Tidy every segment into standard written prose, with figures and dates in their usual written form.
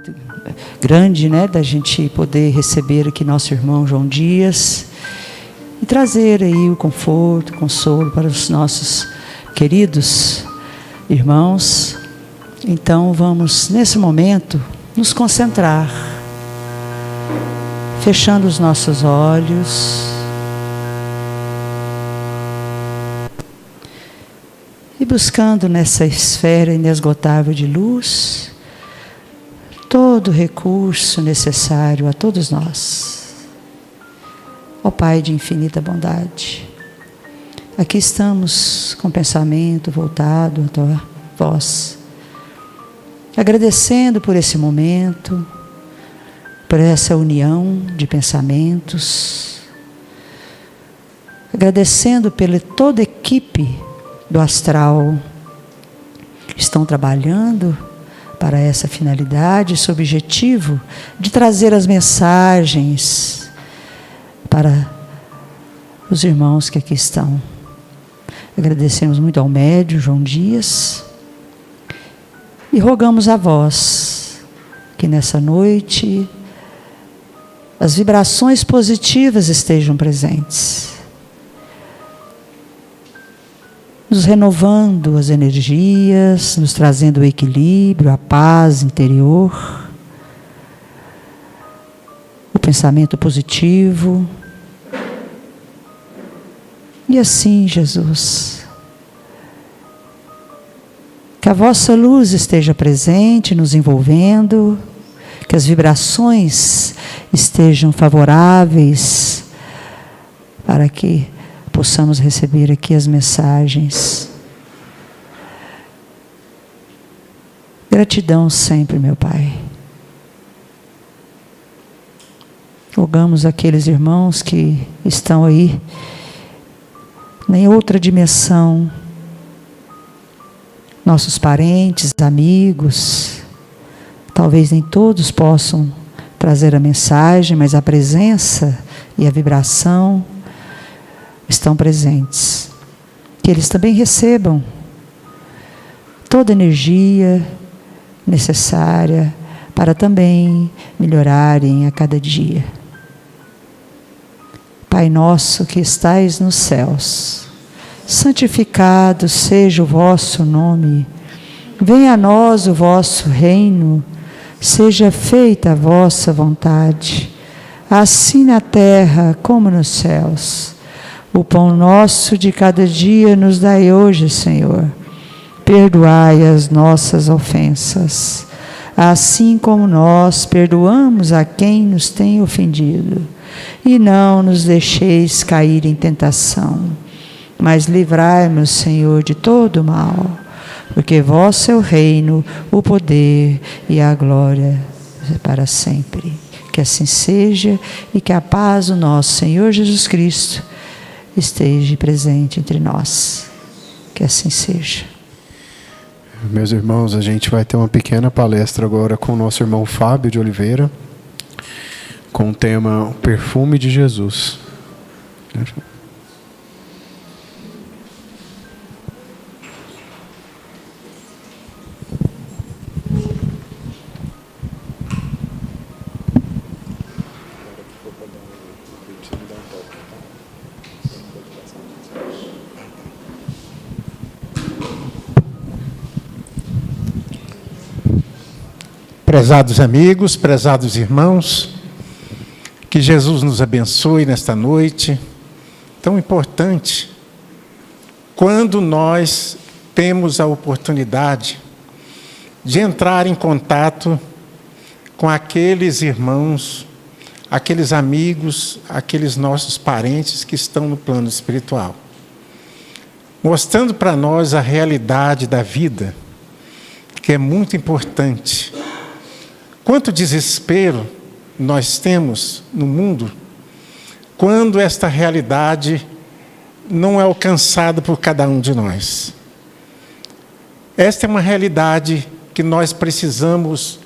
muito grande, né, da gente poder receber aqui nosso irmão João Dias e trazer aí o conforto, o consolo para os nossos queridos irmãos. Então vamos nesse momento nos concentrar, fechando os nossos olhos e buscando nessa esfera inesgotável de luz todo o recurso necessário a todos nós. Ó Pai de infinita bondade, aqui estamos com o pensamento voltado à Tua voz, agradecendo por esse momento, por essa união de pensamentos, agradecendo pela toda a equipe do astral que estão trabalhando para essa finalidade, esse objetivo de trazer as mensagens para os irmãos que aqui estão. Agradecemos muito ao médium João Dias e rogamos a vós que nessa noite as vibrações positivas estejam presentes, nos renovando as energias, nos trazendo o equilíbrio, a paz interior, o pensamento positivo. E assim, Jesus, que a vossa luz esteja presente, nos envolvendo, que as vibrações estejam favoráveis para que possamos receber aqui as mensagens. Gratidão sempre, meu Pai. Rogamos aqueles irmãos que estão aí em outra dimensão, nossos parentes, amigos, talvez nem todos possam trazer a mensagem, mas a presença e a vibração estão presentes. Que eles também recebam toda a energia necessária para também melhorarem a cada dia. Pai nosso que estais nos céus, santificado seja o vosso nome. Venha a nós o vosso reino. Seja feita a vossa vontade, assim na terra como nos céus. O pão nosso de cada dia nos dai hoje, Senhor. Perdoai as nossas ofensas, assim como nós perdoamos a quem nos tem ofendido. E não nos deixeis cair em tentação, mas livrai-nos, Senhor, de todo o mal. Porque vosso é o reino, o poder e a glória para sempre. Que assim seja e que a paz do nosso Senhor Jesus Cristo esteja presente entre nós. Que assim seja. Meus irmãos, a gente vai ter uma pequena palestra agora com o nosso irmão Fábio de Oliveira, com o tema Perfume de Jesus. Prezados amigos, prezados irmãos, que Jesus nos abençoe nesta noite tão importante, quando nós temos a oportunidade de entrar em contato com aqueles irmãos, aqueles amigos, aqueles nossos parentes que estão no plano espiritual, mostrando para nós a realidade da vida, que é muito importante. Quanto desespero nós temos no mundo quando esta realidade não é alcançada por cada um de nós. Esta é uma realidade que nós precisamos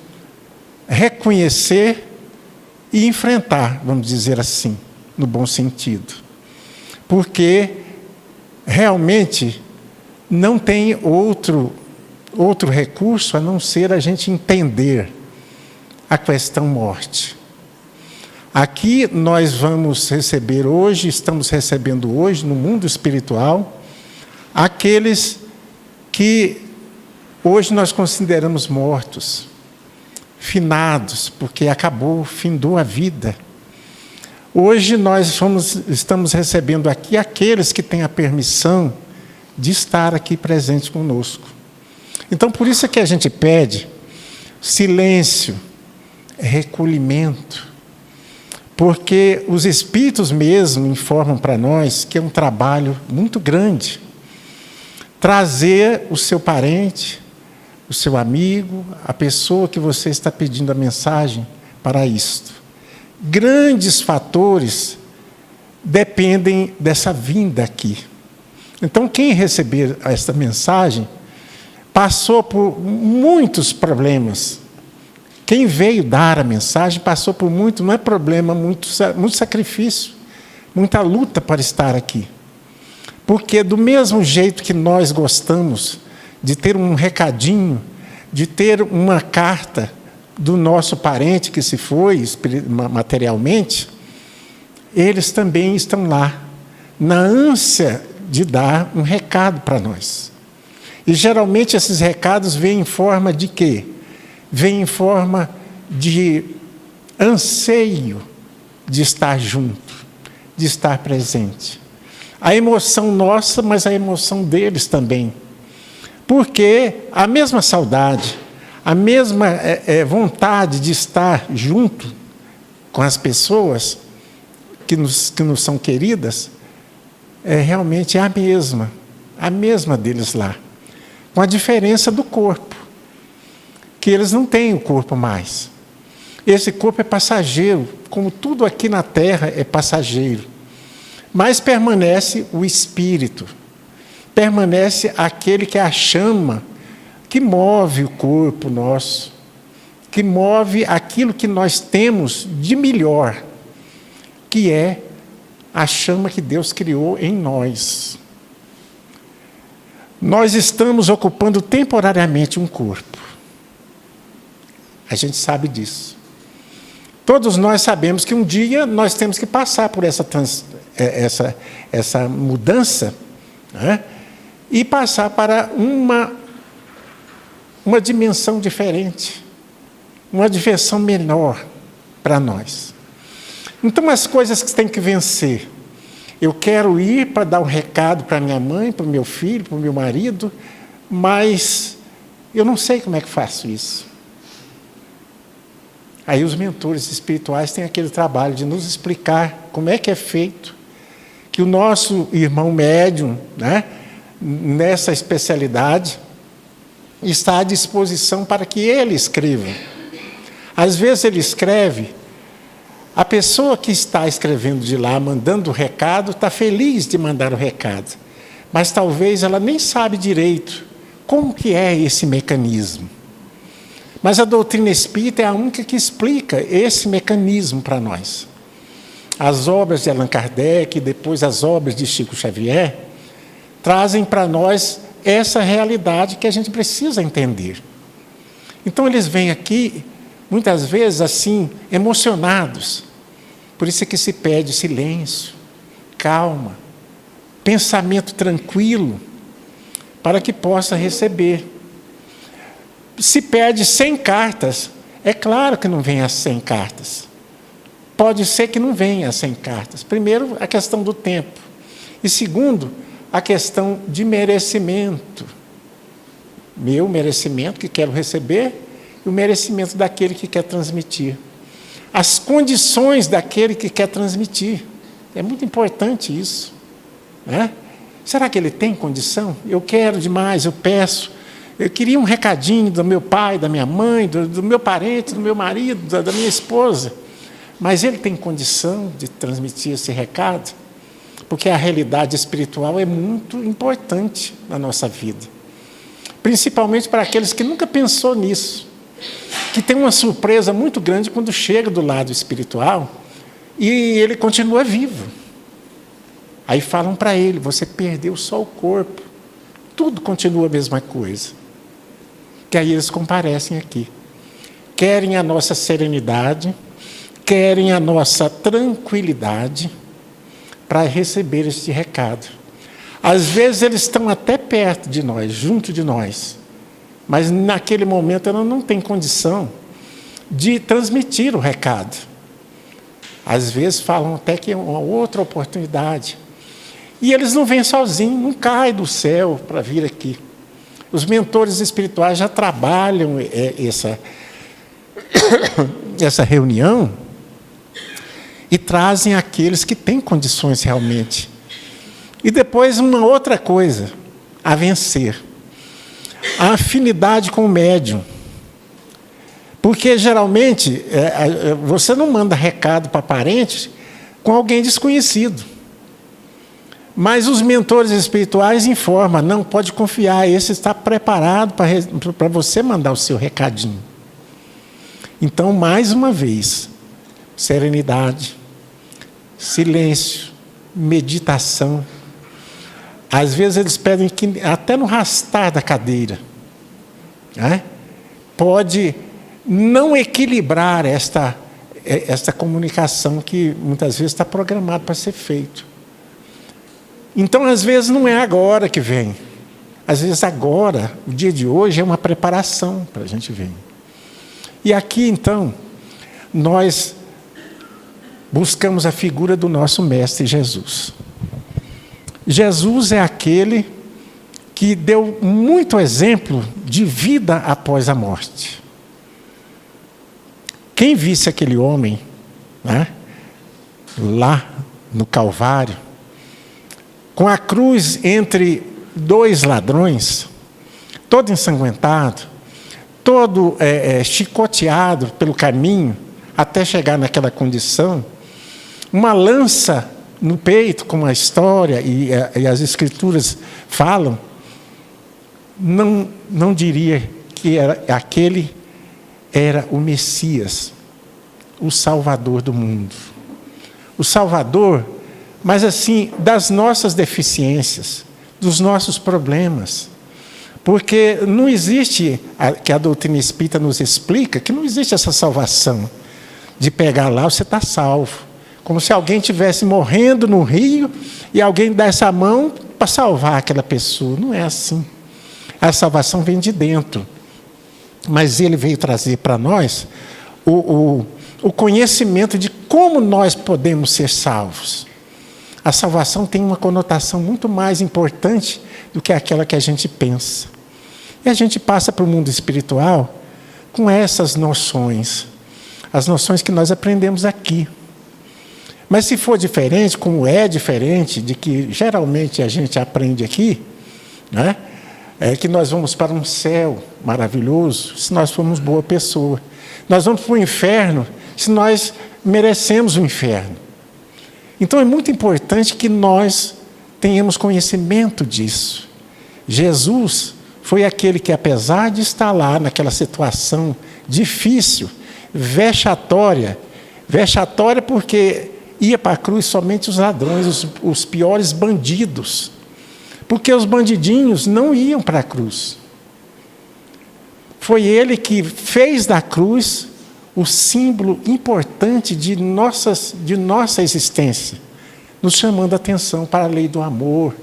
reconhecer e enfrentar, vamos dizer assim, no bom sentido. Porque realmente não tem outro recurso a não ser a gente entender a questão morte. Aqui nós vamos receber hoje, estamos recebendo hoje no mundo espiritual, aqueles que hoje nós consideramos mortos, finados, porque acabou, findou a vida. Hoje nós estamos recebendo aqui aqueles que têm a permissão de estar aqui presentes conosco. Então, por isso é que a gente pede silêncio, recolhimento, porque os espíritos mesmo informam para nós que é um trabalho muito grande trazer o seu parente, o seu amigo, a pessoa que você está pedindo a mensagem para isto. Grandes fatores dependem dessa vinda aqui. Então, quem receber esta mensagem passou por muitos problemas. Quem veio dar a mensagem passou por muito, não é problema, muito sacrifício, muita luta para estar aqui. Porque do mesmo jeito que nós gostamos de ter um recadinho, de ter uma carta do nosso parente que se foi materialmente, eles também estão lá, na ânsia de dar um recado para nós. E geralmente esses recados vêm em forma de quê? Vêm em forma de anseio de estar junto, de estar presente. A emoção nossa, mas a emoção deles também. Porque a mesma saudade, a mesma vontade de estar junto com as pessoas que nos são queridas, realmente é a mesma deles lá. Com a diferença do corpo, que eles não têm o corpo mais. Esse corpo é passageiro, como tudo aqui na Terra é passageiro. Mas permanece o espírito, permanece aquele que é a chama que move o corpo nosso, que move aquilo que nós temos de melhor, que é a chama que Deus criou em nós. Nós estamos ocupando temporariamente um corpo. A gente sabe disso. Todos nós sabemos que um dia nós temos que passar por essa mudança, né? E passar para uma dimensão diferente, uma dimensão menor para nós. Então, as coisas que tem que vencer. Eu quero ir para dar um recado para minha mãe, para o meu filho, para o meu marido, mas eu não sei como é que faço isso. Aí os mentores espirituais têm aquele trabalho de nos explicar como é que é feito, que o nosso irmão médium, né, nessa especialidade, está à disposição para que ele escreva. Às vezes ele escreve, a pessoa que está escrevendo de lá, mandando o recado, está feliz de mandar o recado, mas talvez ela nem sabe direito como que é esse mecanismo. Mas a doutrina espírita é a única que explica esse mecanismo para nós. As obras de Allan Kardec e depois as obras de Chico Xavier trazem para nós essa realidade que a gente precisa entender. Então eles vêm aqui, muitas vezes assim, emocionados. Por isso é que se pede silêncio, calma, pensamento tranquilo, para que possa receber. Se pede 100 cartas, é claro que não vem as 100 cartas. Pode ser que não venha as 100 cartas. Primeiro, a questão do tempo. E segundo, a questão de merecimento. Meu merecimento, que quero receber, e o merecimento daquele que quer transmitir. As condições daquele que quer transmitir. É muito importante isso, né? Será que ele tem condição? Eu quero demais, eu peço. Eu queria um recadinho do meu pai, da minha mãe, do meu parente, do meu marido, da minha esposa. Mas ele tem condição de transmitir esse recado? Porque a realidade espiritual é muito importante na nossa vida. Principalmente para aqueles que nunca pensou nisso. Que tem uma surpresa muito grande quando chega do lado espiritual e ele continua vivo. Aí falam para ele, você perdeu só o corpo. Tudo continua a mesma coisa. Que aí eles comparecem aqui. querem a nossa serenidade, querem a nossa tranquilidade para receber este recado. Às vezes eles estão até perto de nós, junto de nós, mas naquele momento ela não tem condição de transmitir o recado. Às vezes falam até que é uma outra oportunidade. E eles não vêm sozinhos, não caem do céu para vir aqui. Os mentores espirituais já trabalham essa reunião e trazem aqueles que têm condições realmente. E depois uma outra coisa a vencer: a afinidade com o médium. Porque geralmente você não manda recado para parente com alguém desconhecido. Mas os mentores espirituais informam: não, pode confiar, esse está preparado para você mandar o seu recadinho. Então, mais uma vez, serenidade, silêncio, meditação. Às vezes eles pedem que até no arrastar da cadeira, né, pode não equilibrar esta comunicação que muitas vezes está programada para ser feito. Então, às vezes não é agora que vem. Às vezes agora, o dia de hoje é uma preparação para a gente vir. E aqui então, nós buscamos a figura do nosso Mestre Jesus. Jesus é aquele que deu muito exemplo de vida após a morte. Quem visse aquele homem, né, lá no Calvário, com a cruz entre dois ladrões, todo ensanguentado, todo chicoteado pelo caminho, até chegar naquela condição, uma lança no peito, como a história e as escrituras falam, não diria que aquele era o Messias, o Salvador do mundo. O Salvador, mas assim, das nossas deficiências, dos nossos problemas. Porque não existe, que a doutrina espírita nos explica, que não existe essa salvação de pegar lá, você está salvo. Como se alguém estivesse morrendo no rio e alguém desse a mão para salvar aquela pessoa. Não é assim. A salvação vem de dentro. Mas ele veio trazer para nós o conhecimento de como nós podemos ser salvos. A salvação tem uma conotação muito mais importante do que aquela que a gente pensa. E a gente passa para o mundo espiritual com essas noções. As noções que nós aprendemos aqui. Mas se for diferente, como é diferente de que geralmente a gente aprende aqui, né, é que nós vamos para um céu maravilhoso se nós formos boa pessoa. Nós vamos para o inferno se nós merecemos o inferno. Então é muito importante que nós tenhamos conhecimento disso. Jesus foi aquele que, apesar de estar lá naquela situação difícil, vexatória porque ia para a cruz somente os ladrões, os piores bandidos. Porque os bandidinhos não iam para a cruz. Foi ele que fez da cruz o símbolo importante de nossa existência, nos chamando a atenção para a lei do amor,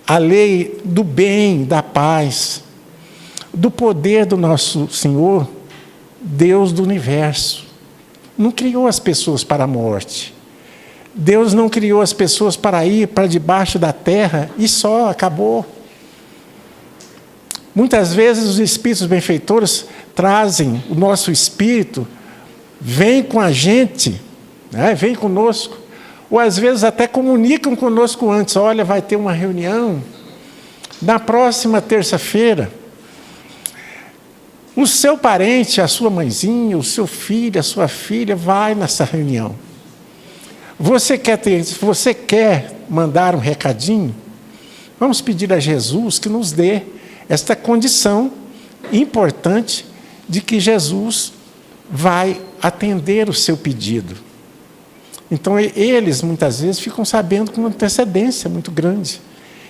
a lei do bem, da paz, do poder do nosso Senhor, Deus do universo. Não criou as pessoas para a morte. Deus não criou as pessoas para ir para debaixo da terra e só, acabou. Muitas vezes os espíritos benfeitores trazem o nosso espírito, vem com a gente, né, vem conosco, ou às vezes até comunicam conosco antes: olha, vai ter uma reunião na próxima terça-feira. O seu parente, a sua mãezinha, o seu filho, a sua filha, vai nessa reunião. Você quer mandar um recadinho? Vamos pedir a Jesus que nos dê esta condição importante de que Jesus vai atender o seu pedido. Então, eles muitas vezes ficam sabendo com uma antecedência muito grande.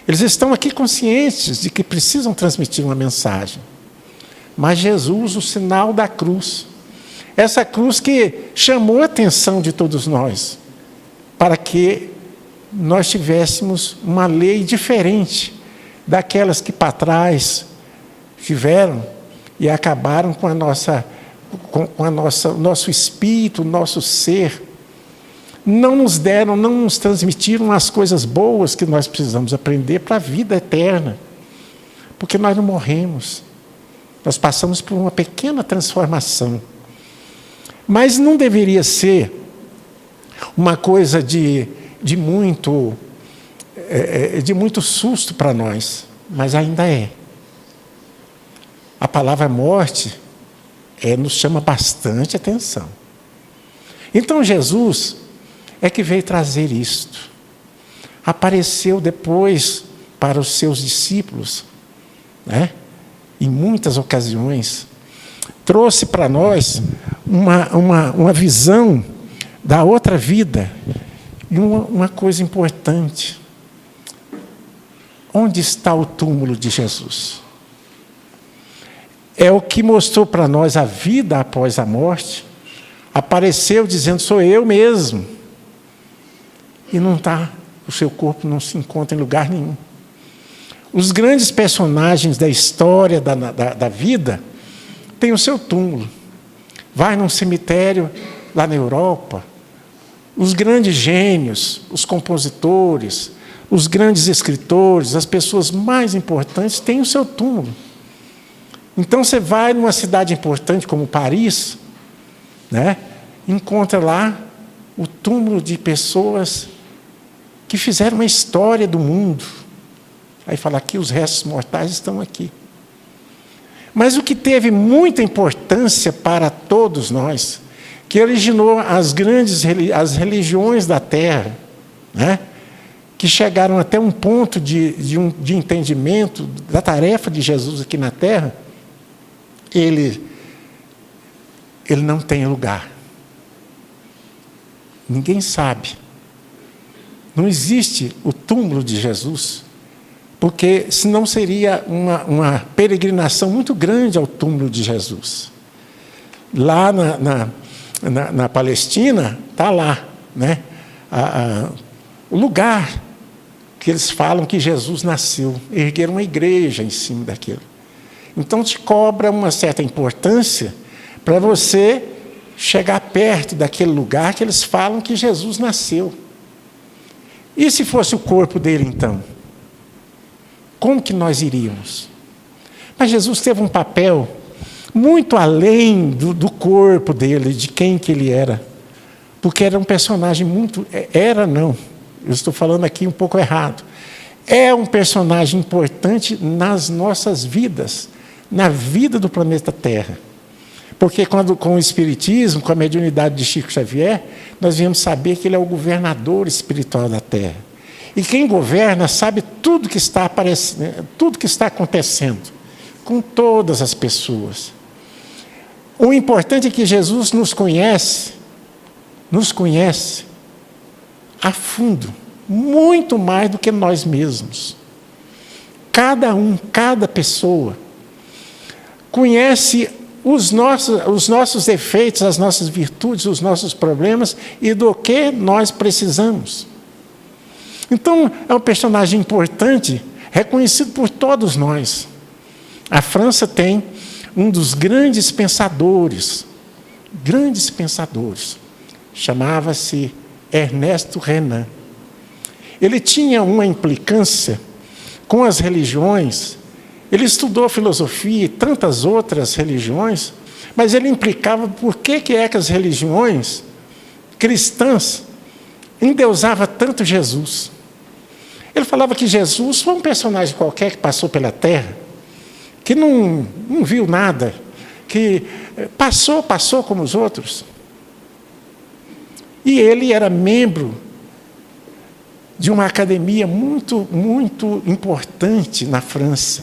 Eles estão aqui conscientes de que precisam transmitir uma mensagem. mas Jesus, o sinal da cruz. Essa cruz que chamou a atenção de todos nós, para que nós tivéssemos uma lei diferente daquelas que para trás tiveram e acabaram com o nosso espírito, o nosso ser. Não nos transmitiram as coisas boas que nós precisamos aprender para a vida eterna. Porque nós não morremos. Nós passamos por uma pequena transformação. Mas não deveria ser uma coisa de muito susto para nós, mas ainda é. A palavra morte nos chama bastante atenção. Então Jesus é que veio trazer isto. Apareceu depois para os seus discípulos, né? Em muitas ocasiões, trouxe para nós uma visão da outra vida. E uma coisa importante: onde está o túmulo de Jesus? É o que mostrou para nós a vida após a morte. Apareceu dizendo: sou eu mesmo. E não está, o seu corpo não se encontra em lugar nenhum. Os grandes personagens da história da vida têm o seu túmulo. Vai num cemitério lá na Europa. Os grandes gênios, os compositores, os grandes escritores, as pessoas mais importantes têm o seu túmulo. Então você vai numa cidade importante como Paris, né? Encontra lá o túmulo de pessoas que fizeram uma história do mundo. Aí fala: aqui os restos mortais estão aqui. Mas o que teve muita importância para todos nós, que originou as religiões da terra, né? Que chegaram até um ponto de entendimento da tarefa de Jesus aqui na terra, ele não tem lugar. Ninguém sabe. Não existe o túmulo de Jesus, porque senão seria uma peregrinação muito grande ao túmulo de Jesus. Lá na Palestina, está lá, né? O lugar que eles falam que Jesus nasceu. Ergueram uma igreja em cima daquilo. Então te cobra uma certa importância para você chegar perto daquele lugar que eles falam que Jesus nasceu. E se fosse o corpo dele, então? Como que nós iríamos? Mas Jesus teve um papel muito além do corpo dele, de quem que ele era. Porque era um personagem muito... eu estou falando aqui um pouco errado. É um personagem importante nas nossas vidas, na vida do planeta Terra. Porque com o Espiritismo, com a mediunidade de Chico Xavier, nós viemos saber que ele é o governador espiritual da Terra. E quem governa sabe tudo que está aparecendo, tudo que está acontecendo, com todas as pessoas. O importante é que Jesus nos conhece a fundo, muito mais do que nós mesmos. Cada pessoa conhece os nossos defeitos, as nossas virtudes, os nossos problemas e do que nós precisamos. Então, é um personagem importante, reconhecido por todos nós. A França tem um dos grandes pensadores, chamava-se Ernesto Renan. Ele tinha uma implicância com as religiões. Ele estudou filosofia e tantas outras religiões, mas ele implicava por que as religiões cristãs endeusavam tanto Jesus. Ele falava que Jesus foi um personagem qualquer que passou pela terra, que não viu nada, que passou como os outros. E ele era membro de uma academia muito, muito importante na França,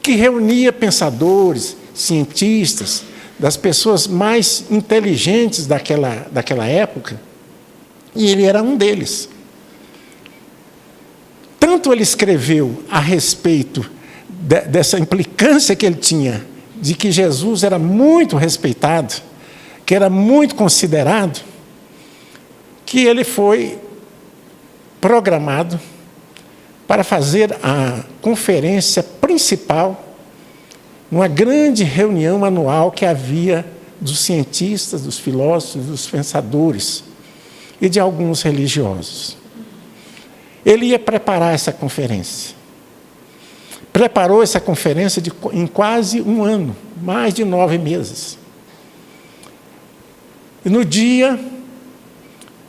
que reunia pensadores, cientistas, das pessoas mais inteligentes daquela época, e ele era um deles. Tanto ele escreveu a respeito dessa implicância que ele tinha de que Jesus era muito respeitado, que era muito considerado, que ele foi programado para fazer a conferência principal, uma grande reunião anual que havia dos cientistas, dos filósofos, dos pensadores e de alguns religiosos. Ele ia preparar essa conferência. Preparou essa conferência em quase um ano, mais de 9 meses. E no dia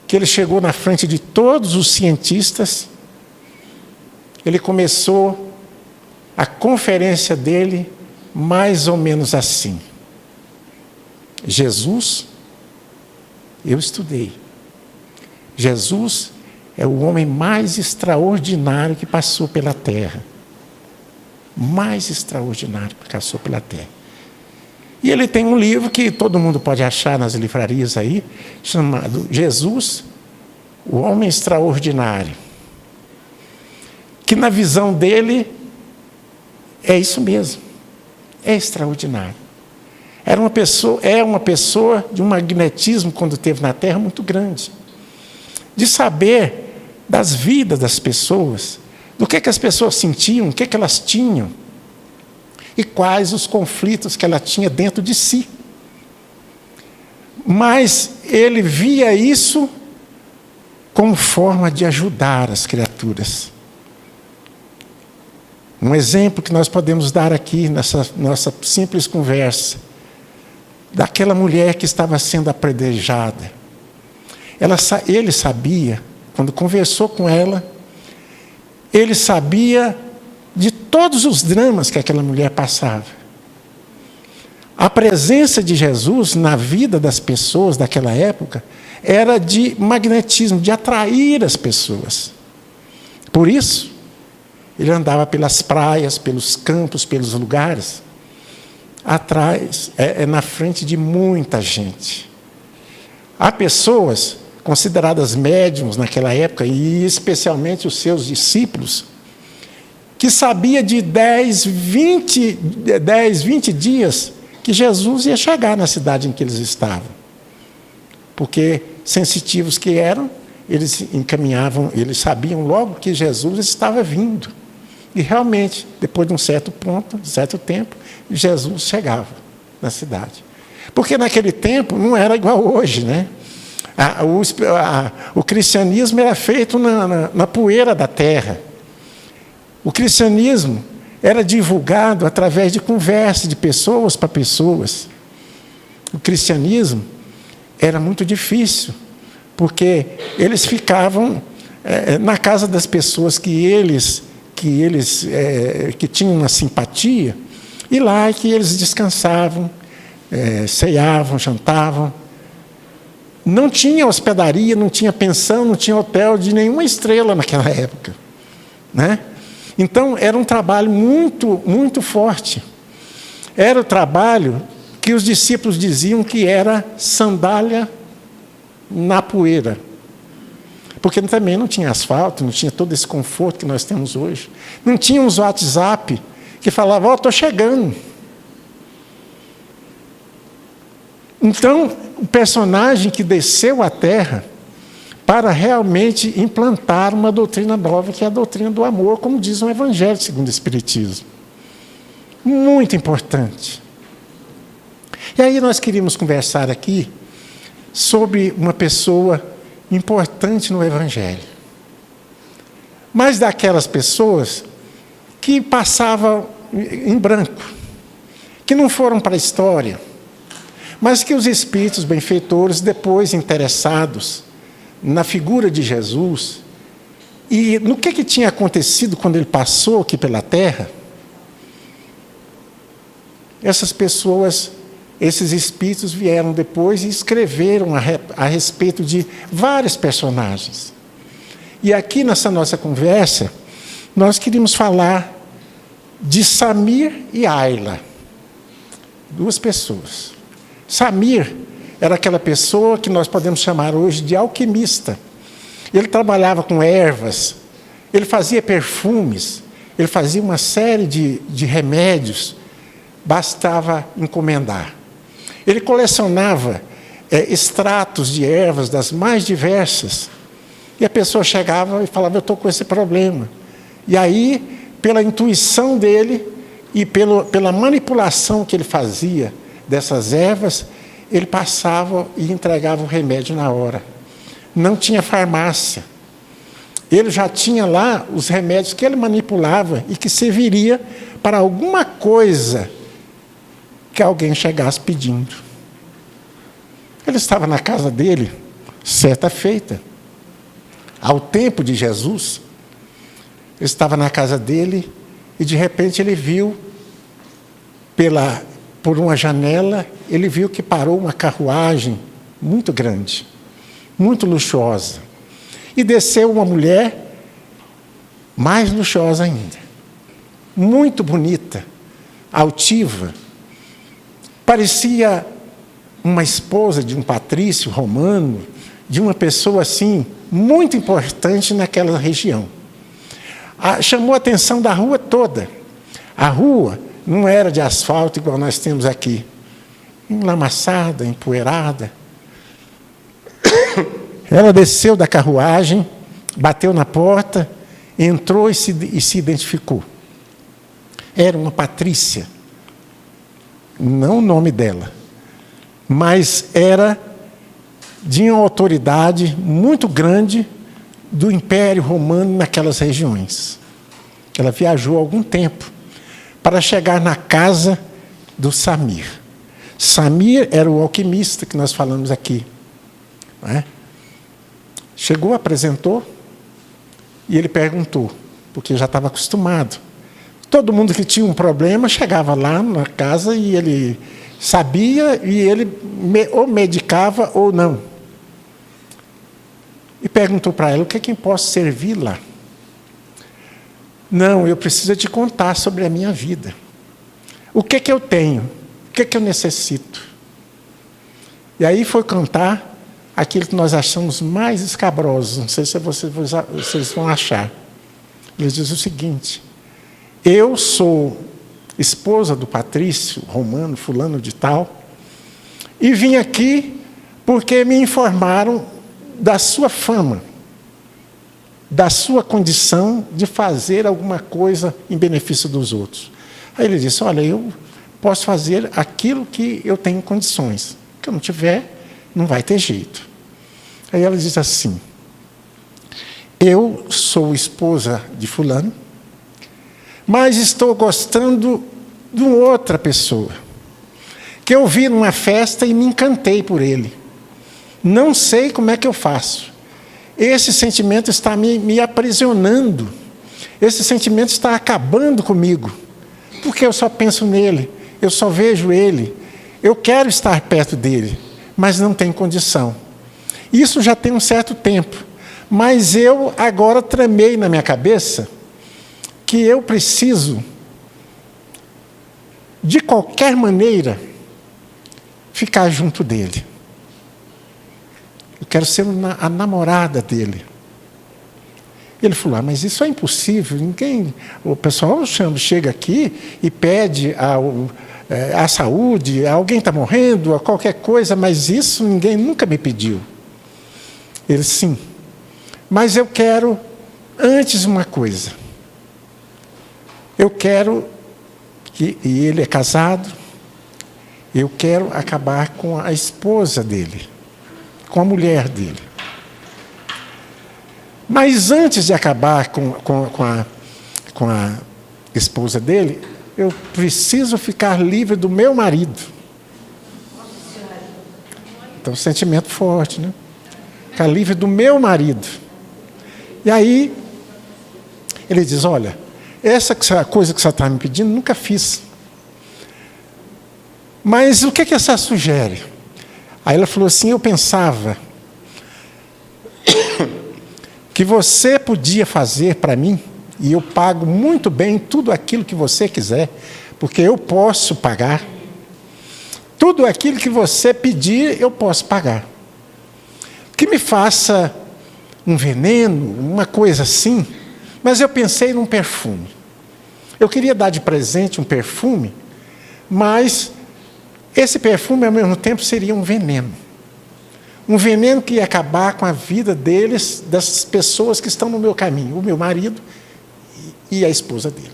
que ele chegou na frente de todos os cientistas, ele começou a conferência dele mais ou menos assim: Jesus, eu estudei. Jesus é o homem mais extraordinário que passou pela terra. Mais extraordinário que passou pela terra. E ele tem um livro que todo mundo pode achar nas livrarias aí, chamado Jesus, o Homem Extraordinário. Que na visão dele é isso mesmo. É extraordinário. É uma pessoa de um magnetismo, quando esteve na Terra, muito grande. De saber das vidas das pessoas, do que as pessoas sentiam, o que elas tinham, e quais os conflitos que ela tinha dentro de si. Mas ele via isso como forma de ajudar as criaturas. Um exemplo que nós podemos dar aqui nessa nossa simples conversa, daquela mulher que estava sendo apedrejada. Ele sabia, quando conversou com ela, ele sabia de todos os dramas que aquela mulher passava. A presença de Jesus na vida das pessoas daquela época era de magnetismo, de atrair as pessoas. Por isso, ele andava pelas praias, pelos campos, pelos lugares, atrás, na frente de muita gente. Há pessoas consideradas médiuns naquela época, e especialmente os seus discípulos, que sabia de 10, 20 dias que Jesus ia chegar na cidade em que eles estavam. Porque, sensitivos que eram, eles encaminhavam, eles sabiam logo que Jesus estava vindo. E realmente, depois de um certo ponto, de certo tempo, Jesus chegava na cidade. Porque naquele tempo não era igual hoje, né? O cristianismo era feito na poeira da terra. O cristianismo era divulgado através de conversa de pessoas para pessoas. O cristianismo era muito difícil, porque eles ficavam na casa das pessoas que tinham uma simpatia, e lá é que eles descansavam, ceiavam, jantavam. Não tinha hospedaria, não tinha pensão, não tinha hotel de nenhuma estrela naquela época, né? Então, era um trabalho muito, muito forte. Era o trabalho que os discípulos diziam que era sandália na poeira. Porque também não tinha asfalto, não tinha todo esse conforto que nós temos hoje. Não tinha uns WhatsApp que falavam: estou chegando. Então, o personagem que desceu à Terra para realmente implantar uma doutrina nova, que é a doutrina do amor, como diz o Evangelho segundo o Espiritismo. Muito importante. E aí nós queríamos conversar aqui sobre uma pessoa importante no Evangelho. Mas daquelas pessoas que passavam em branco, que não foram para a história, mas que os espíritos benfeitores, depois interessados na figura de Jesus e no que tinha acontecido quando ele passou aqui pela terra, essas pessoas, esses espíritos vieram depois e escreveram a respeito de vários personagens. E aqui nessa nossa conversa, nós queríamos falar de Samir e Ayla, 2 pessoas. Samir era aquela pessoa que nós podemos chamar hoje de alquimista. Ele trabalhava com ervas, ele fazia perfumes, ele fazia uma série de remédios bastava encomendar. Ele colecionava extratos de ervas das mais diversas. E a pessoa chegava e falava, eu estou com esse problema. E aí, pela intuição dele e pela manipulação que ele fazia dessas ervas, ele passava e entregava o remédio na hora. Não tinha farmácia. Ele já tinha lá os remédios que ele manipulava e que serviria para alguma coisa que alguém chegasse pedindo. Ele estava na casa dele, certa feita, ao tempo de Jesus. Ele estava na casa dele e de repente ele viu, por uma janela, ele viu que parou uma carruagem muito grande, muito luxuosa. E desceu uma mulher mais luxuosa ainda, muito bonita, altiva. Parecia uma esposa de um patrício romano, de uma pessoa assim, muito importante naquela região. Chamou a atenção da rua toda. A rua não era de asfalto igual nós temos aqui, enlamaçada, empoeirada. Ela desceu da carruagem, bateu na porta, entrou e se identificou. Era uma patrícia, não o nome dela, mas era de uma autoridade muito grande do Império Romano naquelas regiões. Ela viajou há algum tempo para chegar na casa do Samir. Samir era o alquimista que nós falamos aqui, não é? Chegou, apresentou, e ele perguntou, porque já estava acostumado. Todo mundo que tinha um problema chegava lá na casa e ele sabia, e ele ou medicava ou não. E perguntou para ela, o que é que eu posso servir lá? Não, eu preciso te contar sobre a minha vida. O que é que eu tenho? O que é que eu necessito? E aí foi contar aquilo que nós achamos mais escabroso, não sei se vocês vão achar. Ele diz o seguinte, eu sou esposa do patrício romano, fulano de tal, e vim aqui porque me informaram da sua fama, da sua condição de fazer alguma coisa em benefício dos outros. Aí ele disse, olha, eu posso fazer aquilo que eu tenho condições. O que eu não tiver, não vai ter jeito. Aí ela diz assim, eu sou esposa de fulano, mas estou gostando de uma outra pessoa, que eu vi numa festa e me encantei por ele. Não sei como é que eu faço. Esse sentimento está me aprisionando. Esse sentimento está acabando comigo. Porque eu só penso nele, eu só vejo ele. Eu quero estar perto dele, mas não tenho condição. Isso já tem um certo tempo. Mas eu agora tramei na minha cabeça que eu preciso, de qualquer maneira, ficar junto dele. Eu quero ser a namorada dele. Ele falou, mas isso é impossível. O pessoal chega aqui e pede a saúde, alguém está morrendo, a qualquer coisa, mas isso ninguém nunca me pediu. Ele, sim. Mas eu quero, antes, uma coisa. Eu quero, e ele é casado, eu quero acabar com a esposa dele, com a mulher dele. Mas antes de acabar com a esposa dele, eu preciso ficar livre do meu marido. Então, sentimento forte, né? Ficar livre do meu marido. E aí, ele diz, olha, essa coisa que você está me pedindo, nunca fiz. Mas o que a senhora sugere? Aí ela falou assim, eu pensava que você podia fazer para mim, e eu pago muito bem tudo aquilo que você quiser, porque eu posso pagar. Tudo aquilo que você pedir, eu posso pagar. Que me faça um veneno, uma coisa assim, mas eu pensei num perfume. Eu queria dar de presente um perfume Mas esse perfume, ao mesmo tempo, seria um veneno. Um veneno que ia acabar com a vida deles, dessas pessoas que estão no meu caminho, o meu marido e a esposa dele.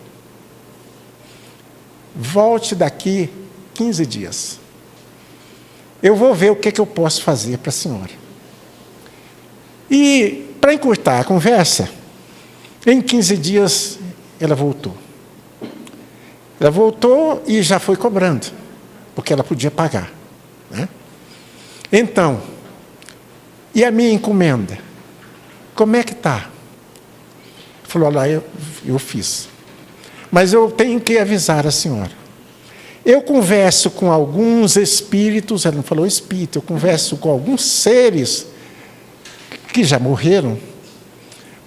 Volte daqui 15 dias. Eu vou ver o que eu posso fazer para a senhora. E, para encurtar a conversa, em 15 dias ela voltou. Ela voltou e já foi cobrando, porque ela podia pagar, né? Então, e a minha encomenda? Como é que está? Falou, olha, eu fiz. Mas eu tenho que avisar a senhora. Eu converso com alguns espíritos, ela não falou espírito, eu converso com alguns seres que já morreram,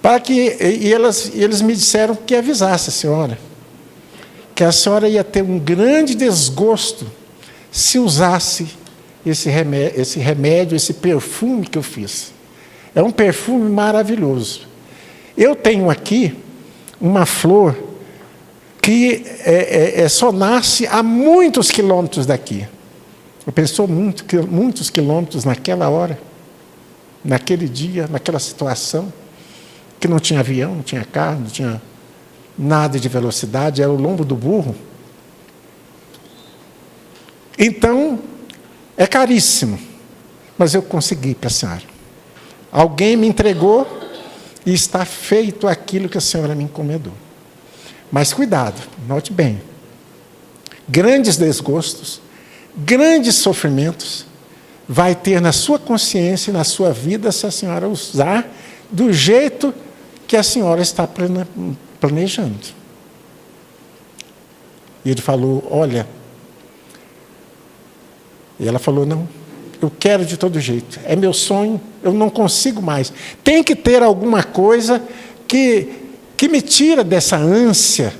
para que eles me disseram que avisasse a senhora, que a senhora ia ter um grande desgosto se usasse esse remédio, esse perfume que eu fiz. É um perfume maravilhoso. Eu tenho aqui uma flor que só nasce a muitos quilômetros daqui. Eu pensou muitos quilômetros naquela hora, naquele dia, naquela situação, que não tinha avião, não tinha carro, não tinha nada de velocidade, era o lombo do burro. Então, é caríssimo, mas eu consegui para a senhora. Alguém me entregou e está feito aquilo que a senhora me encomendou. Mas cuidado, note bem, grandes desgostos, grandes sofrimentos, vai ter na sua consciência e na sua vida se a senhora usar do jeito que a senhora está planejando. E ele falou, olha, e ela falou, não, eu quero de todo jeito, é meu sonho, eu não consigo mais. Tem que ter alguma coisa que me tira dessa ânsia,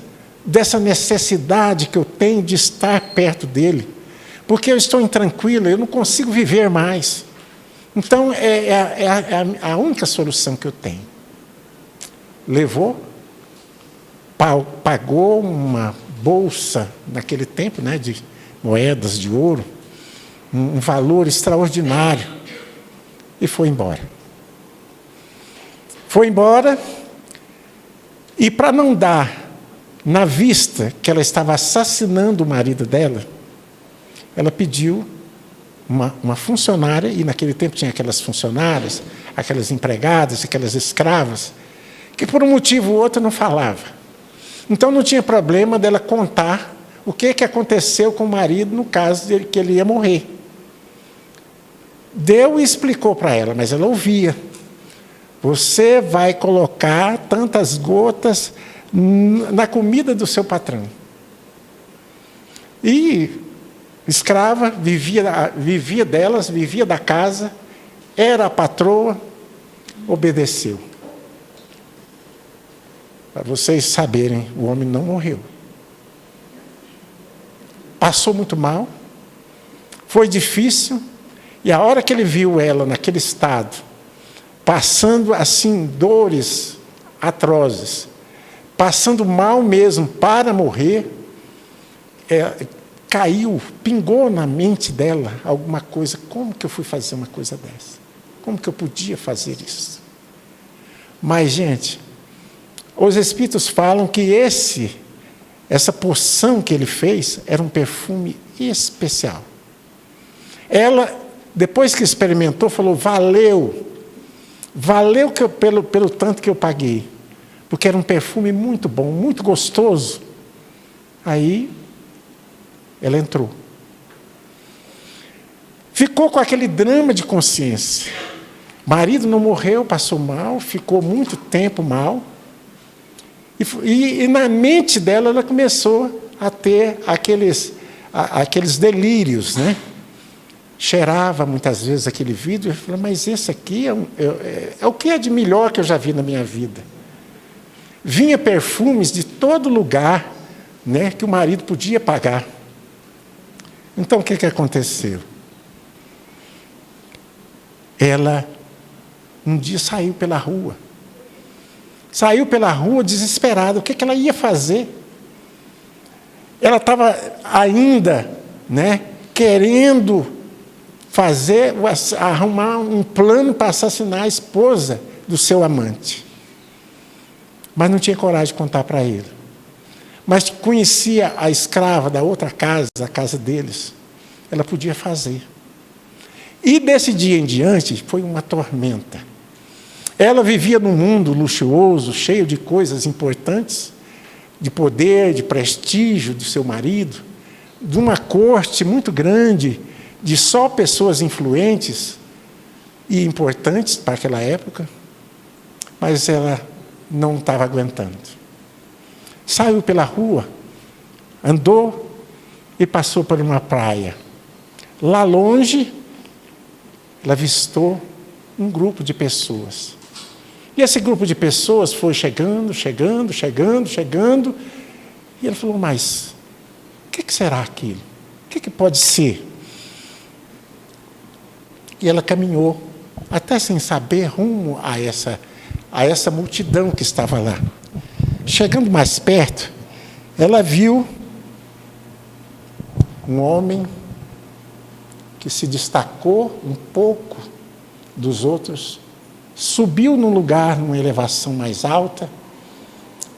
dessa necessidade que eu tenho de estar perto dele, porque eu estou intranquila, eu não consigo viver mais. Então, é a única solução que eu tenho. Levou, pagou uma bolsa, naquele tempo, né, de moedas de ouro, um valor extraordinário, e foi embora. Foi embora, e para não dar na vista que ela estava assassinando o marido dela, ela pediu uma funcionária, e naquele tempo tinha aquelas funcionárias, aquelas empregadas, aquelas escravas, que por um motivo ou outro não falava. Então não tinha problema dela contar o que aconteceu com o marido no caso de que ele ia morrer. Deu e explicou para ela, mas ela ouvia. Você vai colocar tantas gotas na comida do seu patrão. E escrava, vivia delas, vivia da casa, era a patroa, obedeceu. Para vocês saberem, o homem não morreu. Passou muito mal, foi difícil, e a hora que ele viu ela naquele estado, passando assim dores atrozes, passando mal mesmo para morrer, caiu, pingou na mente dela alguma coisa. Como que eu fui fazer uma coisa dessa? Como que eu podia fazer isso? Mas, gente, os Espíritos falam que essa porção que ele fez era um perfume especial. Ela, depois que experimentou, falou, valeu pelo tanto que eu paguei, porque era um perfume muito bom, muito gostoso. Aí, ela entrou. Ficou com aquele drama de consciência. Marido não morreu, passou mal, ficou muito tempo mal. E na mente dela, ela começou a ter aqueles delírios, né? Cheirava muitas vezes aquele vidro e falou, mas esse aqui é o que é de melhor que eu já vi na minha vida. Vinha perfumes de todo lugar, né, que o marido podia pagar. Então, o que aconteceu? Ela, um dia, saiu pela rua. Saiu pela rua desesperada. O que ela ia fazer? ela estava ainda, querendo arrumar um plano para assassinar a esposa do seu amante. Mas não tinha coragem de contar para ele. Mas conhecia a escrava da outra casa, a casa deles. Ela podia fazer. E desse dia em diante, foi uma tormenta. Ela vivia num mundo luxuoso, cheio de coisas importantes, de poder, de prestígio do seu marido, de uma corte muito grande, de só pessoas influentes e importantes para aquela época, mas ela não estava aguentando. Saiu pela rua, andou e passou por uma praia. Lá longe, ela avistou um grupo de pessoas. E esse grupo de pessoas foi chegando, e ela falou, mas o que será aquilo? O que pode ser? E ela caminhou, até sem saber, rumo a essa multidão que estava lá. Chegando mais perto, ela viu um homem que se destacou um pouco dos outros, subiu num lugar, numa elevação mais alta,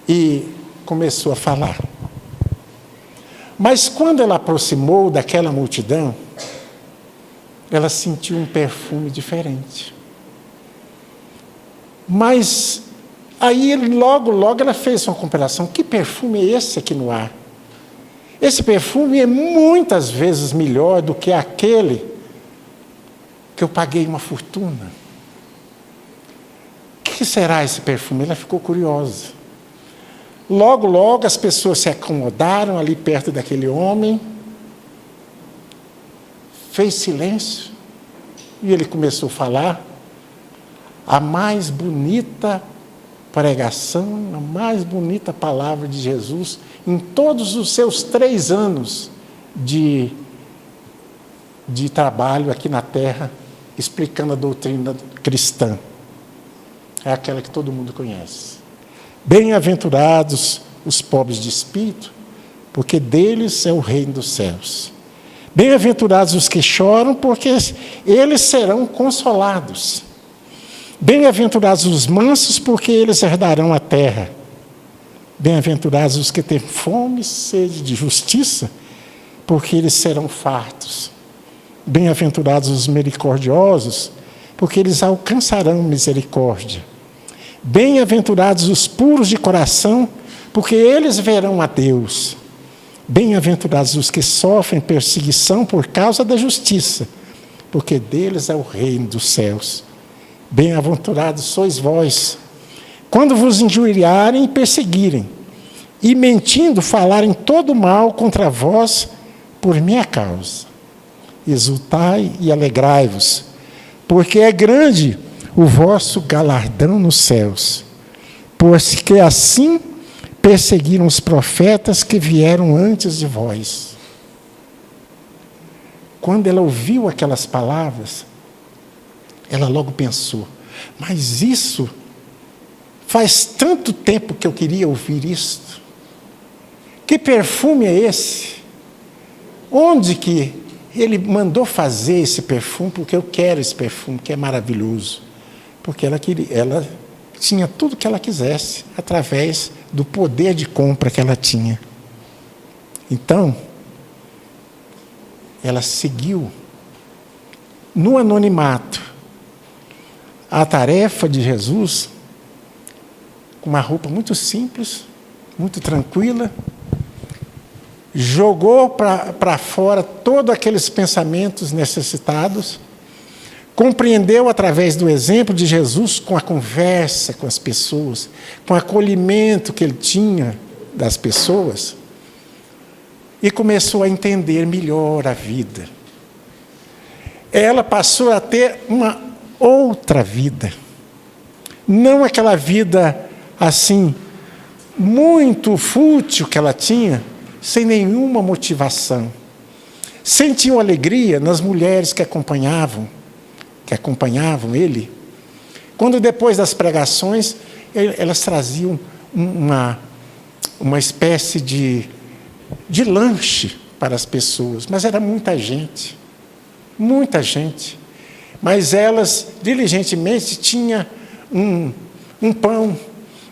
e começou a falar. Mas quando ela aproximou daquela multidão, ela sentiu um perfume diferente. Mas aí logo ela fez uma comparação. Que perfume é esse aqui no ar? Esse perfume é muitas vezes melhor do que aquele que eu paguei uma fortuna. O que será esse perfume? Ela ficou curiosa. Logo as pessoas se acomodaram ali perto daquele homem, fez silêncio, e ele começou a falar a mais bonita pregação, a mais bonita palavra de Jesus em todos os seus 3 anos de trabalho aqui na terra, explicando a doutrina cristã. É aquela que todo mundo conhece. Bem-aventurados os pobres de espírito, porque deles é o reino dos céus. Bem-aventurados os que choram, porque eles serão consolados. Bem-aventurados os mansos, porque eles herdarão a terra. Bem-aventurados os que têm fome e sede de justiça, porque eles serão fartos. Bem-aventurados os misericordiosos, porque eles alcançarão misericórdia. Bem-aventurados os puros de coração, porque eles verão a Deus. Bem-aventurados os que sofrem perseguição por causa da justiça, porque deles é o reino dos céus. Bem-aventurados sois vós, quando vos injuriarem e perseguirem, e mentindo falarem todo mal contra vós por minha causa. Exultai e alegrai-vos, porque é grande o vosso galardão nos céus, pois que assim perseguiram os profetas que vieram antes de vós. Quando ela ouviu aquelas palavras, ela logo pensou, mas isso, faz tanto tempo que eu queria ouvir isto. Que perfume é esse? Onde que ele mandou fazer esse perfume? Porque eu quero esse perfume, que é maravilhoso. Porque ela tinha tudo que ela quisesse, através do poder de compra que ela tinha. Então, ela seguiu, no anonimato, a tarefa de Jesus, com uma roupa muito simples, muito tranquila, jogou para fora todos aqueles pensamentos necessitados, compreendeu através do exemplo de Jesus, com a conversa com as pessoas, com o acolhimento que ele tinha das pessoas, e começou a entender melhor a vida. Ela passou a ter uma outra vida, não aquela vida assim, muito fútil que ela tinha, sem nenhuma motivação. Sentiu alegria nas mulheres que acompanhavam ele, quando depois das pregações, elas traziam uma espécie de de lanche para as pessoas, mas era muita gente. Muita gente. Mas elas, diligentemente, tinham um pão,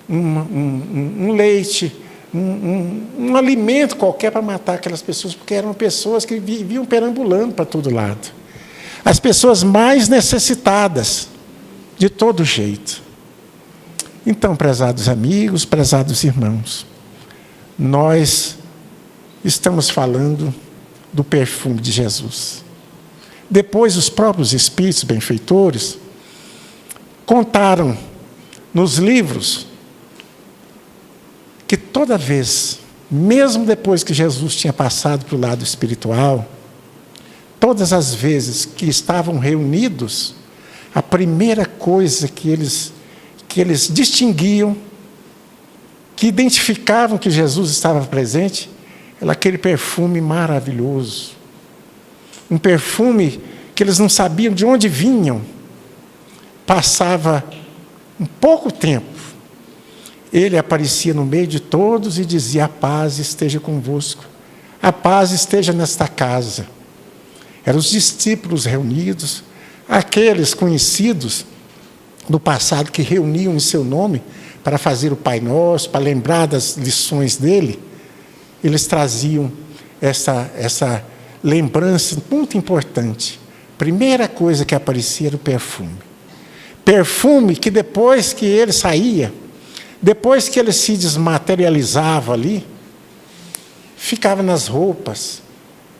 um leite, um alimento qualquer para matar aquelas pessoas, porque eram pessoas que viviam perambulando para todo lado. As pessoas mais necessitadas, de todo jeito. Então, prezados amigos, prezados irmãos, nós estamos falando do perfume de Jesus. Depois, os próprios espíritos benfeitores contaram nos livros que toda vez, mesmo depois que Jesus tinha passado para o lado espiritual, todas as vezes que estavam reunidos, a primeira coisa que eles distinguiam, que identificavam que Jesus estava presente, era aquele perfume maravilhoso. Um perfume que eles não sabiam de onde vinham. Passava um pouco tempo, ele aparecia no meio de todos e dizia: a paz esteja convosco, a paz esteja nesta casa. Eram os discípulos reunidos, aqueles conhecidos do passado que reuniam em seu nome para fazer o Pai Nosso, para lembrar das lições dele. Eles traziam essa lembrança muito importante. Primeira coisa que aparecia era o perfume. Perfume que depois que ele saía, depois que ele se desmaterializava ali, ficava nas roupas,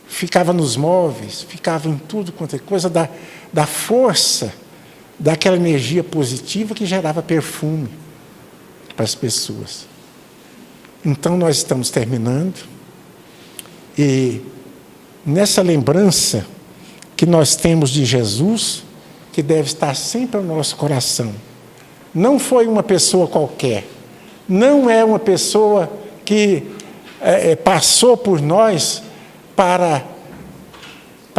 ficava nos móveis, ficava em tudo quanto é coisa da força, daquela energia positiva que gerava perfume para as pessoas. Então nós estamos terminando, e nessa lembrança que nós temos de Jesus, que deve estar sempre no nosso coração. Não foi uma pessoa qualquer, não é uma pessoa que passou por nós para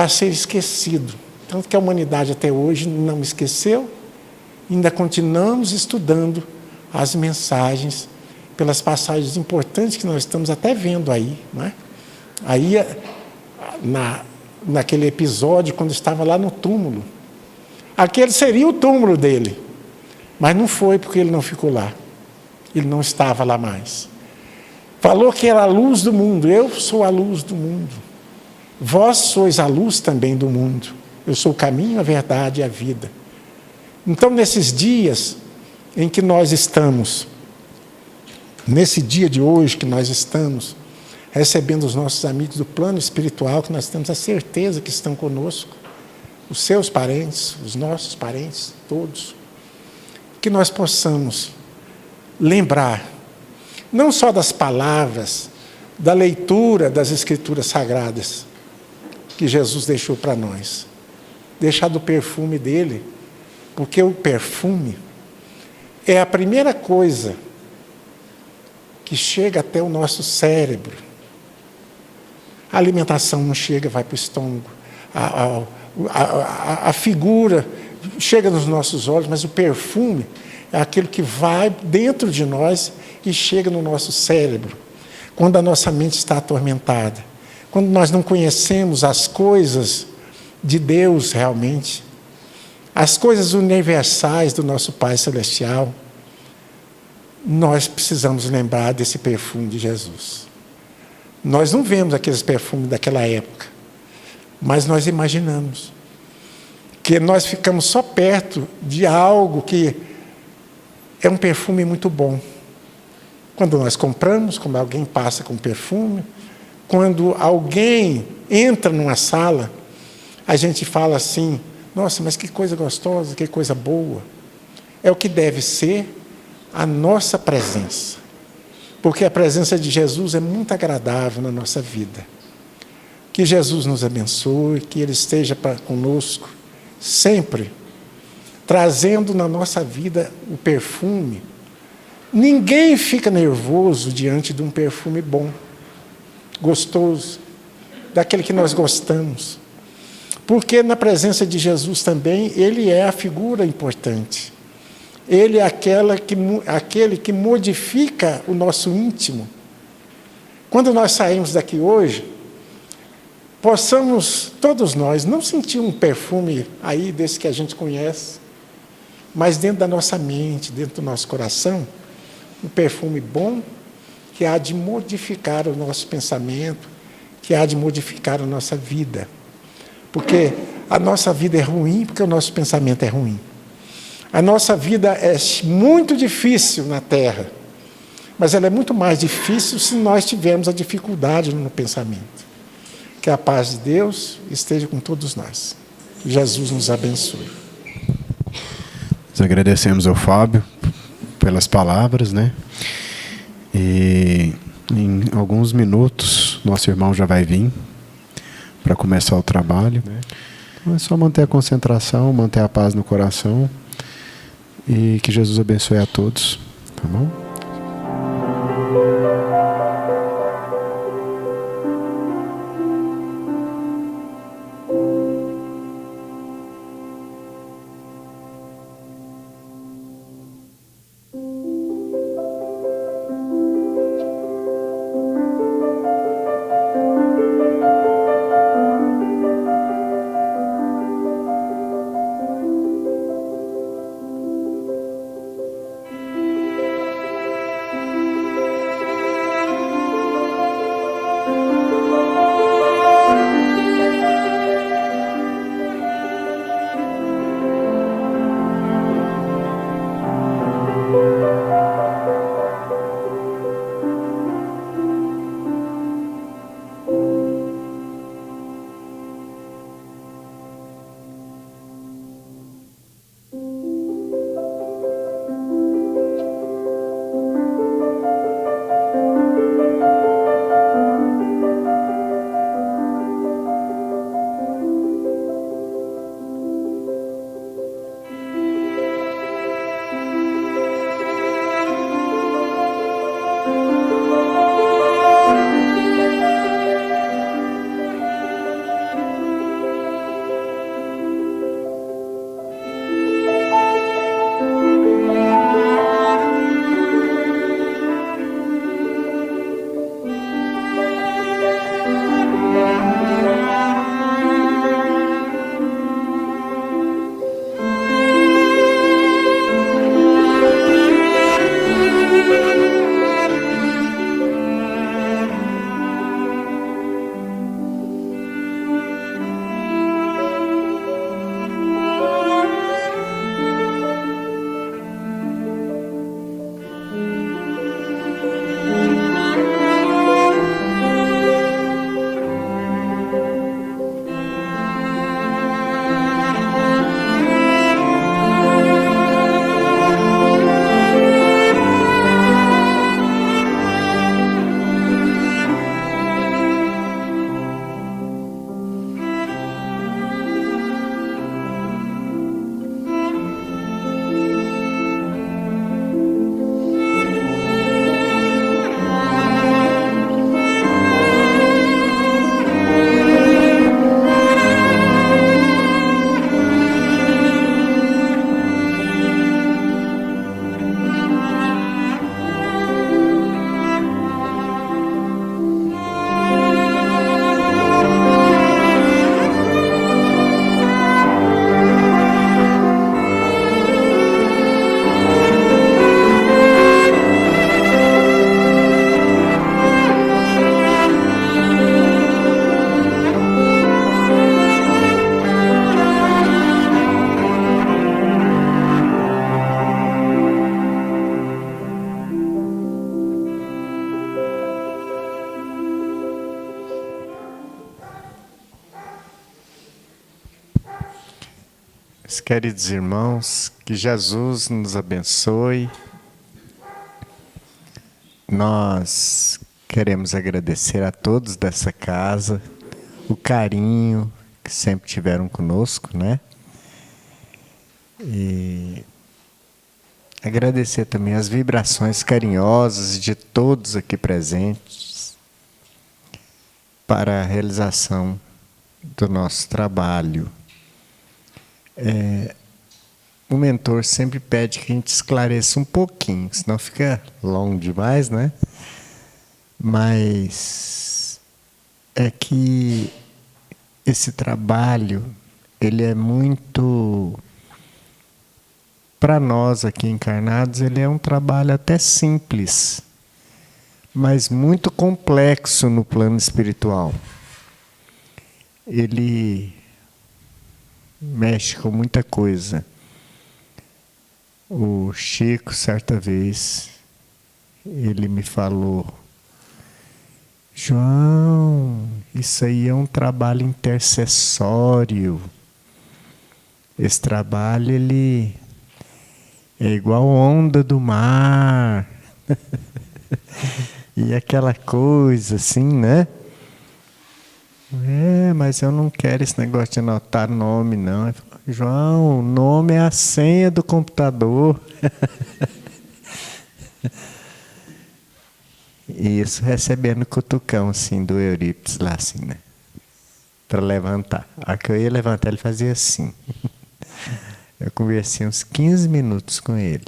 ser esquecido. Tanto que a humanidade até hoje não esqueceu, ainda continuamos estudando as mensagens, pelas passagens importantes que nós estamos até vendo aí, não é? Aí, naquele episódio, quando estava lá no túmulo, aquele seria o túmulo dele, mas não foi, porque ele não ficou lá, ele não estava lá mais. Falou que era a luz do mundo. Eu sou a luz do mundo, vós sois a luz também do mundo. Eu sou o caminho, a verdade e a vida. Então, nesses dias em que nós estamos, nesse dia de hoje que nós estamos recebendo os nossos amigos do plano espiritual, que nós temos a certeza que estão conosco, os seus parentes, os nossos parentes, todos, que nós possamos lembrar, não só das palavras, da leitura das Escrituras Sagradas que Jesus deixou para nós, deixar do perfume dele, porque o perfume é a primeira coisa que chega até o nosso cérebro. A alimentação não chega, vai para o estômago. A figura chega nos nossos olhos, mas o perfume é aquilo que vai dentro de nós e chega no nosso cérebro. Quando a nossa mente está atormentada, quando nós não conhecemos as coisas de Deus realmente, as coisas universais do nosso Pai Celestial, nós precisamos lembrar desse perfume de Jesus. Nós não vemos aqueles perfumes daquela época, mas nós imaginamos que nós ficamos só perto de algo que é um perfume muito bom. Quando nós compramos, quando alguém passa com perfume, quando alguém entra numa sala, a gente fala assim: nossa, mas que coisa gostosa, que coisa boa. É o que deve ser a nossa presença, porque a presença de Jesus é muito agradável na nossa vida. Que Jesus nos abençoe, que Ele esteja conosco sempre, trazendo na nossa vida o perfume. Ninguém fica nervoso diante de um perfume bom, gostoso, daquele que nós gostamos, porque na presença de Jesus também Ele é a figura importante. Ele é aquele que modifica o nosso íntimo, quando nós saímos daqui hoje, possamos, todos nós, não sentir um perfume aí desse que a gente conhece, mas dentro da nossa mente, dentro do nosso coração, um perfume bom que há de modificar o nosso pensamento, que há de modificar a nossa vida. Porque a nossa vida é ruim porque o nosso pensamento é ruim. A nossa vida é muito difícil na Terra, mas ela é muito mais difícil se nós tivermos a dificuldade no pensamento. Que a paz de Deus esteja com todos nós. Que Jesus nos abençoe. Nós agradecemos ao Fábio pelas palavras, né? E em alguns minutos, nosso irmão já vai vir para começar o trabalho. Então é só manter a concentração, manter a paz no coração e que Jesus abençoe a todos. Tá bom? Queridos irmãos, que Jesus nos abençoe. Nós queremos agradecer a todos dessa casa o carinho que sempre tiveram conosco, né? E agradecer também as vibrações carinhosas de todos aqui presentes para a realização do nosso trabalho. O mentor sempre pede que a gente esclareça um pouquinho, senão fica longo demais, né? Mas é que esse trabalho, ele é muito, para nós aqui encarnados, ele é um trabalho até simples, mas muito complexo no plano espiritual. Ele mexe com muita coisa. O Chico, certa vez, ele me falou: João, isso aí é um trabalho intercessório. Esse trabalho, ele é igual onda do mar. E aquela coisa assim, né? Mas eu não quero esse negócio de anotar nome, não. Eu falo, João, o nome é a senha do computador. E isso recebendo cutucão, assim, do Eurípides lá, assim, né? Para levantar. A hora que eu ia levantar, ele fazia assim. Eu conversei uns 15 minutos com ele.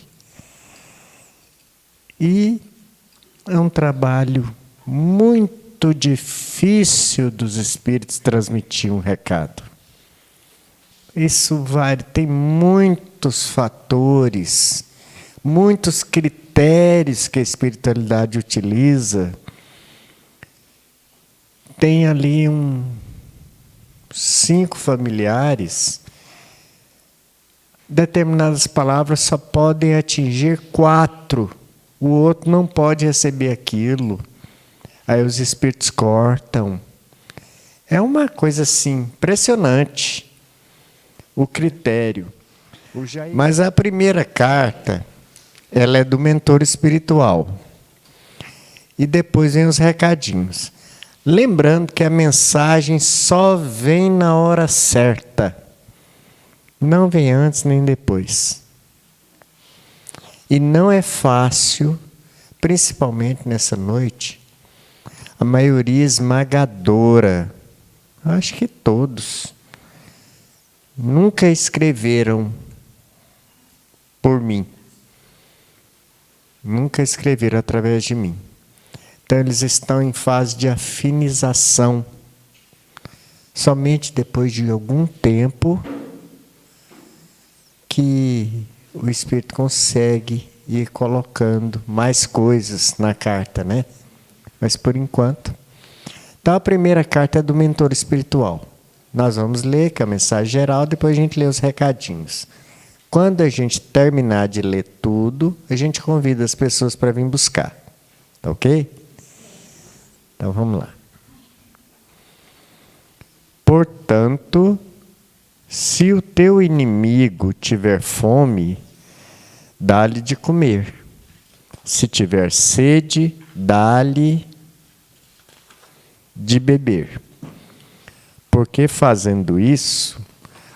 E é um trabalho muito difícil dos espíritos transmitir um recado. Isso tem muitos fatores, muitos critérios que a espiritualidade utiliza. Tem ali 5 familiares. Determinadas palavras só podem atingir 4. O outro não pode receber aquilo. Aí os espíritos cortam. É uma coisa assim, impressionante o critério. Mas a primeira carta, ela é do mentor espiritual. E depois vem os recadinhos. Lembrando que a mensagem só vem na hora certa. Não vem antes nem depois. E não é fácil, principalmente nessa noite, a maioria esmagadora, acho que todos, nunca escreveram por mim. Nunca escreveram através de mim. Então eles estão em fase de afinização. Somente depois de algum tempo que o Espírito consegue ir colocando mais coisas na carta, né? Mas por enquanto. Então a primeira carta é do mentor espiritual. Nós vamos ler, que é a mensagem geral, depois a gente lê os recadinhos. Quando a gente terminar de ler tudo, a gente convida as pessoas para vir buscar. Tá ok? Então vamos lá. Portanto, se o teu inimigo tiver fome, dá-lhe de comer. Se tiver sede, dá-lhe de beber. Porque fazendo isso,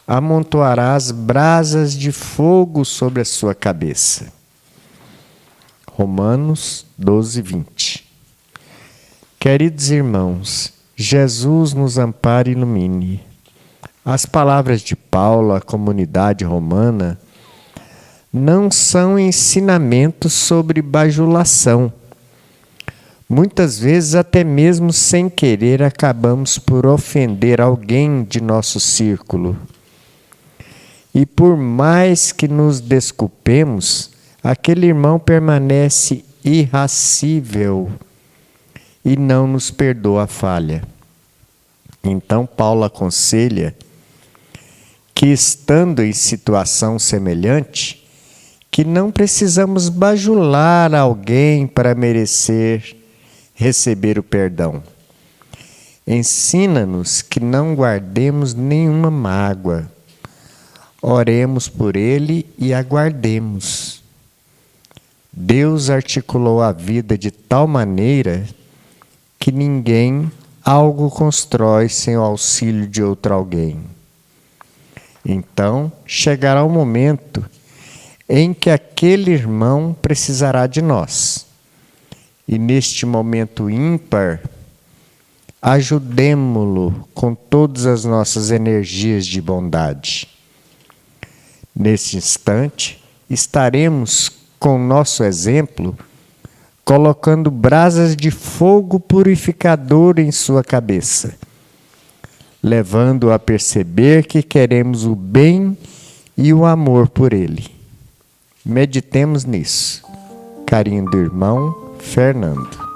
amontoarás brasas de fogo sobre a sua cabeça. Romanos 12, 20. Queridos irmãos, Jesus nos ampare e ilumine. As palavras de Paulo à comunidade romana não são ensinamentos sobre bajulação. Muitas vezes, até mesmo sem querer, acabamos por ofender alguém de nosso círculo. E por mais que nos desculpemos, aquele irmão permanece irracível e não nos perdoa a falha. Então, Paulo aconselha que, estando em situação semelhante, que não precisamos bajular alguém para merecer receber o perdão. Ensina-nos que não guardemos nenhuma mágoa. Oremos por ele e aguardemos. Deus articulou a vida de tal maneira que ninguém algo constrói sem o auxílio de outro alguém. Então, chegará o momento em que aquele irmão precisará de nós. E neste momento ímpar, ajudemo-lo com todas as nossas energias de bondade. Neste instante, estaremos com nosso exemplo colocando brasas de fogo purificador em sua cabeça, levando-o a perceber que queremos o bem e o amor por ele. Meditemos nisso. Carinho do irmão Fernando.